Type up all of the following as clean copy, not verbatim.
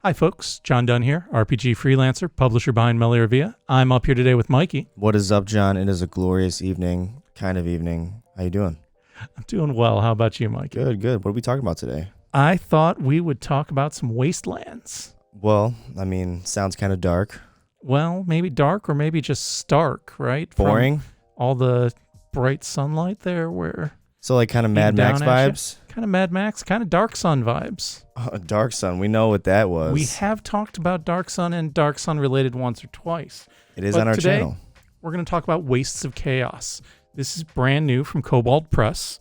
Hi folks, John Dunn here, RPG freelancer, publisher behind Melia. I'm up here today with Mikey. What is up, John? It is a glorious evening, kind of evening. How you doing? I'm doing well. How about you, Mikey? Good. What are we talking about today? I thought we would talk about some wastelands. Well, I mean, sounds kind of dark. Well, maybe dark or maybe just stark, right? Boring? From all the bright sunlight there where... So like kind of Mad Max vibes? Kind of Mad Max, kind of Dark Sun vibes. Oh, Dark Sun, we know what that was. We have talked about Dark Sun and Dark Sun related once or twice. It is on our today, channel. We're going to talk about Wastes of Chaos. This is brand new from Kobold Press.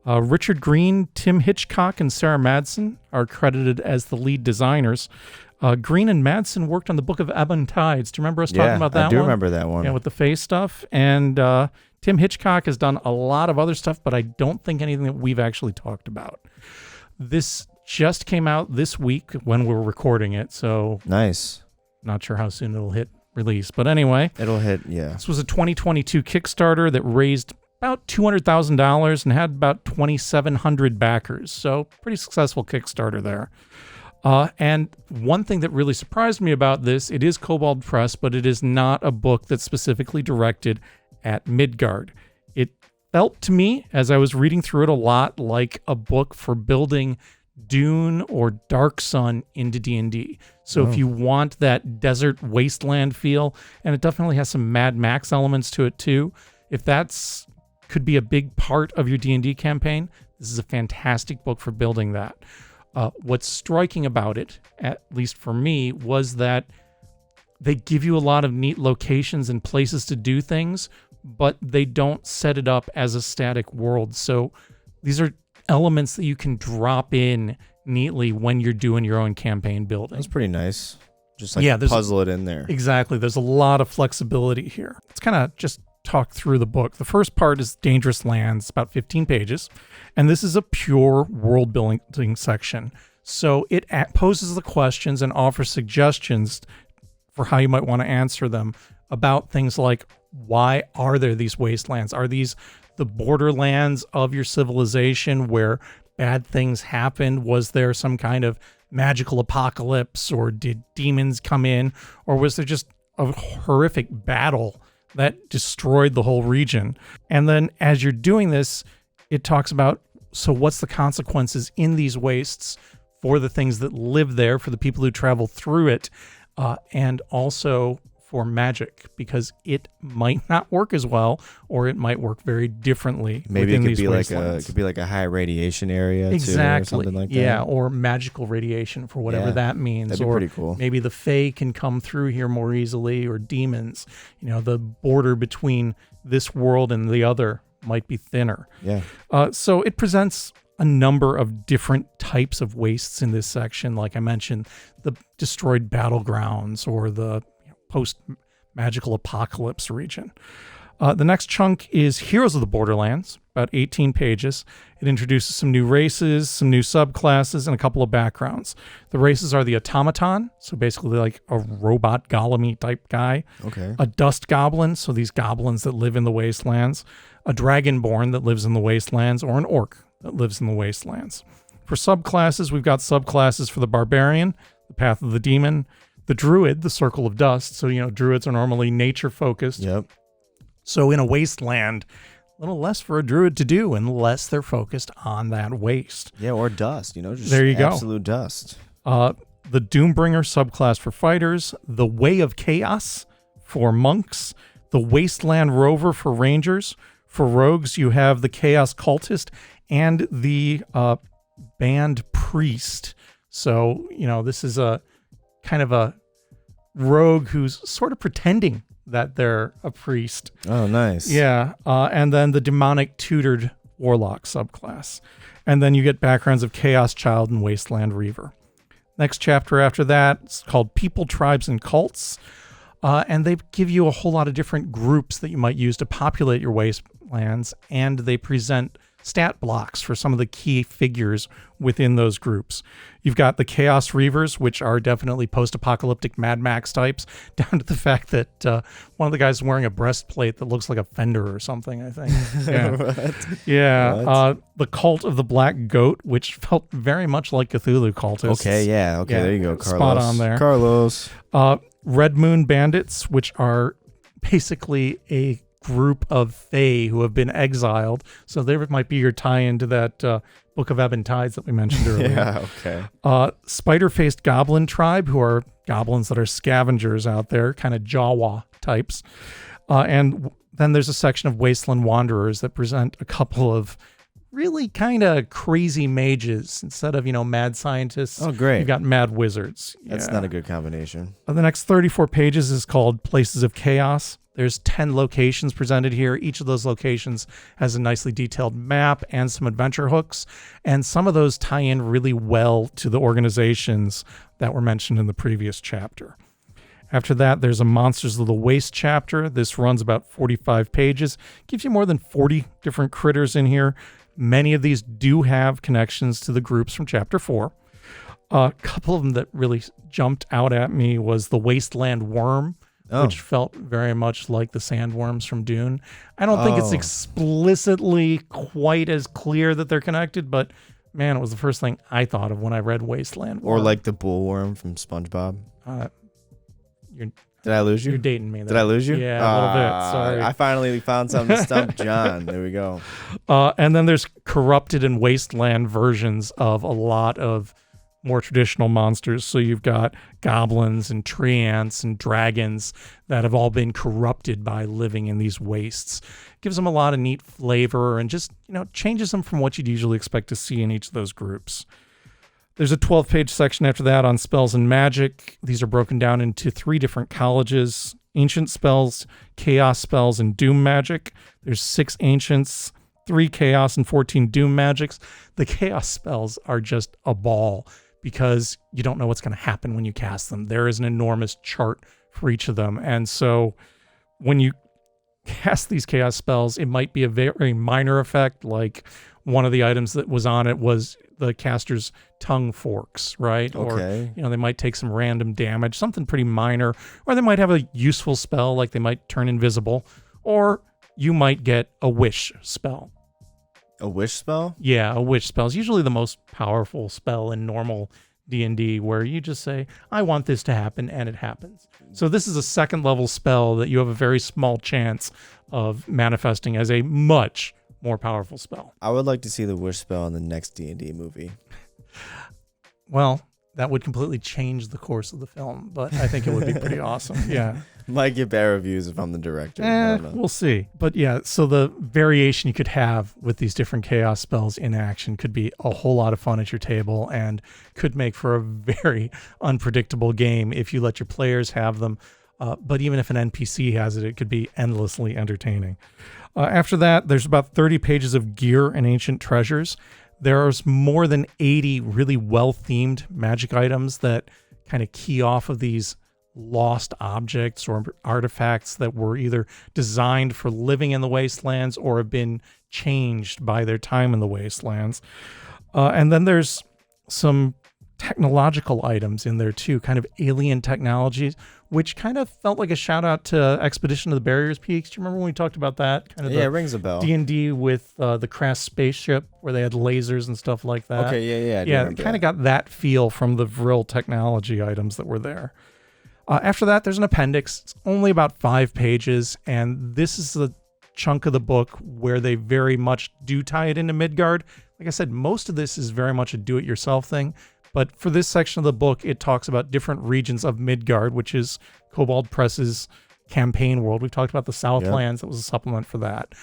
Richard Green, Tim Hitchcock, and Sarah Madsen are credited as the lead designers. Green and Madsen worked on the Book of Ebon Tides. Do you remember us talking about that one? I do remember that one. Yeah, with the face stuff. And Tim Hitchcock has done a lot of other stuff, but I don't think anything that we've actually talked about. This just came out this week when we're recording it, so... Nice. Not sure how soon it'll hit release. But anyway... It'll hit, yeah. This was a 2022 Kickstarter that raised about $200,000 and had about 2,700 backers. So pretty successful Kickstarter there. And one thing that really surprised me about this, it is Kobold Press, but it is not a book that's specifically directed at Midgard. It felt to me, as I was reading through it, a lot like a book for building Dune or Dark Sun into D&D. So if you want that desert wasteland feel, and it definitely has some Mad Max elements to it too, if that's could be a big part of your D&D campaign, this is a fantastic book for building that. What's striking about it, at least for me, was that they give you a lot of neat locations and places to do things, but they don't set it up as a static world. So these are elements that you can drop in neatly when you're doing your own campaign building. That's pretty nice. Just like puzzle it in there. Exactly. There's a lot of flexibility here. Let's kind of just talk through the book. The first part is Dangerous Lands, about 15 pages, and this is a pure world building section. So it poses the questions and offers suggestions for how you might want to answer them about things like, why are there these wastelands? Are these the borderlands of your civilization where bad things happened? Was there some kind of magical apocalypse, or did demons come in, or was there just a horrific battle that destroyed the whole region? And then as you're doing this, it talks about, so what's the consequences in these wastes for the things that live there, for the people who travel through it, and also for magic, because it might not work as well, or it might work very differently. Maybe it could be like a high radiation area, exactly, too, or something like that. Yeah, or magical radiation for whatever that means. That'd be pretty cool. Maybe the Fae can come through here more easily, or demons. You know, the border between this world and the other might be thinner. Yeah. So it presents a number of different types of wastes in this section. Like I mentioned, the destroyed battlegrounds, or the post-magical apocalypse region. The next chunk is Heroes of the Borderlands, about 18 pages. It introduces some new races, some new subclasses, and a couple of backgrounds. The races are the Automaton, so basically like a robot golem-y type guy. Okay. A Dust Goblin, so these goblins that live in the wastelands. A Dragonborn that lives in the wastelands, or an Orc that lives in the wastelands. For subclasses, we've got subclasses for the Barbarian, the Path of the Demon, the Druid, the Circle of Dust. So, you know, Druids are normally nature-focused. Yep. So in a wasteland, a little less for a Druid to do unless they're focused on that waste. Yeah, or dust, you know, just there you absolute dust. The Doombringer subclass for fighters, the Way of Chaos for monks, the Wasteland Rover for rangers. For rogues, you have the Chaos Cultist and the Band Priest. So, you know, this is a kind of a rogue who's sort of pretending that they're a priest. Oh, nice. Yeah. And then the demonic tutored warlock subclass. And then you get backgrounds of Chaos Child and Wasteland Reaver. Next chapter after that is called People, Tribes, and Cults. And they give you a whole lot of different groups that you might use to populate your wastelands. And they present stat blocks for some of the key figures within those groups. You've got the Chaos Reavers, which are definitely post-apocalyptic Mad Max types, down to the fact that one of the guys is wearing a breastplate that looks like a fender or something, I think. Yeah. What? Yeah. What? The Cult of the Black Goat, which felt very much like Cthulhu cultists. Okay, yeah. Okay, there you go, Carlos. Spot on there. Carlos. Red Moon Bandits, which are basically a group of Fae who have been exiled. So there might be your tie-in to that Book of Ebb and Tides that we mentioned earlier. Yeah, okay. Spider-faced Goblin Tribe, who are goblins that are scavengers out there, kind of Jawa types. And then there's a section of Wasteland Wanderers that present a couple of really kind of crazy mages instead of, mad scientists. Oh, great. You've got mad wizards. That's not a good combination. The next 34 pages is called Places of Chaos. There's 10 locations presented here. Each of those locations has a nicely detailed map and some adventure hooks, and some of those tie in really well to the organizations that were mentioned in the previous chapter. After that, there's a Monsters of the Waste chapter. This runs about 45 pages. Gives you more than 40 different critters in here. Many of these do have connections to the groups from Chapter 4. A couple of them that really jumped out at me was the Wasteland Worm, which felt very much like the sandworms from Dune. I don't think it's explicitly quite as clear that they're connected, but man, it was the first thing I thought of when I read Wasteland Worm. Or like the bullworm from SpongeBob. Did I lose you? You're dating me. Did I lose you? Yeah, a little bit. Sorry. I finally found something to stump John. There we go. And then there's corrupted and wasteland versions of a lot of more traditional monsters. So you've got goblins and tree ants and dragons that have all been corrupted by living in these wastes. Gives them a lot of neat flavor and just, changes them from what you'd usually expect to see in each of those groups. There's a 12-page section after that on spells and magic. These are broken down into 3 different colleges: ancient spells, chaos spells, and doom magic. There's 6 ancients, 3 chaos, and 14 doom magics. The chaos spells are just a ball because you don't know what's going to happen when you cast them. There is an enormous chart for each of them. And so when you cast these chaos spells, it might be a very minor effect, like one of the items that was on it was the caster's tongue forks, right? Okay. Or, they might take some random damage, something pretty minor, or they might have a useful spell, like they might turn invisible, or you might get a wish spell. A wish spell? Yeah, a wish spell is usually the most powerful spell in normal D&D, where you just say, I want this to happen, and it happens. So this is a second level spell that you have a very small chance of manifesting as a much more powerful spell. I would like to see the wish spell in the next D&D movie. Well, that would completely change the course of the film, but I think it would be pretty awesome. Yeah. Might get bad reviews if I'm the director. I don't know. We'll see. But yeah, so the variation you could have with these different chaos spells in action could be a whole lot of fun at your table and could make for a very unpredictable game if you let your players have them. But even if an NPC has it, it could be endlessly entertaining. After that, there's about 30 pages of gear and ancient treasures. There's more than 80 really well-themed magic items that kind of key off of these lost objects or artifacts that were either designed for living in the wastelands or have been changed by their time in the wastelands. And then there's some technological items in there too, kind of alien technologies, which kind of felt like a shout out to Expedition to the Barriers Peaks. Do you remember when we talked about that? Kind of it rings a bell. D&D with the Crass spaceship where they had lasers and stuff like that. Okay, yeah. Yeah, it kind of got that feel from the Vril technology items that were there. After that, there's an appendix. It's only about 5 pages, and this is the chunk of the book where they very much do tie it into Midgard. Like I said, most of this is very much a do-it-yourself thing, but for this section of the book, it talks about different regions of Midgard, which is Kobold Press's campaign world. We've talked about the Southlands. That was a supplement for that.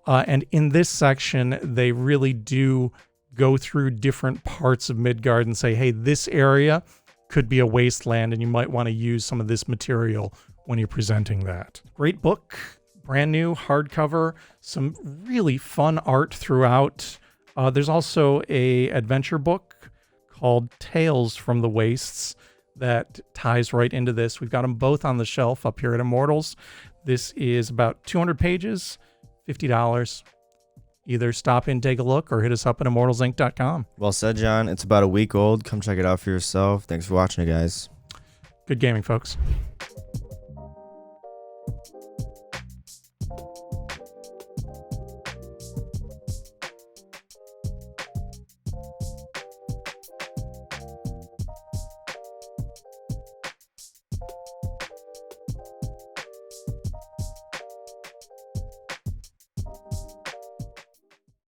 And in this section, they really do go through different parts of Midgard and say, hey, this area could be a wasteland, and you might want to use some of this material when you're presenting that. Great book, brand new, hardcover, some really fun art throughout. There's also a adventure book called Tales from the Wastes that ties right into this. We've got them both on the shelf up here at Immortals. This is about 200 pages, $50. either stop in, take a look, or hit us up at immortalsinc.com. Well said, John. It's about a week old. Come check it out for yourself. Thanks for watching it, guys. Good gaming, folks.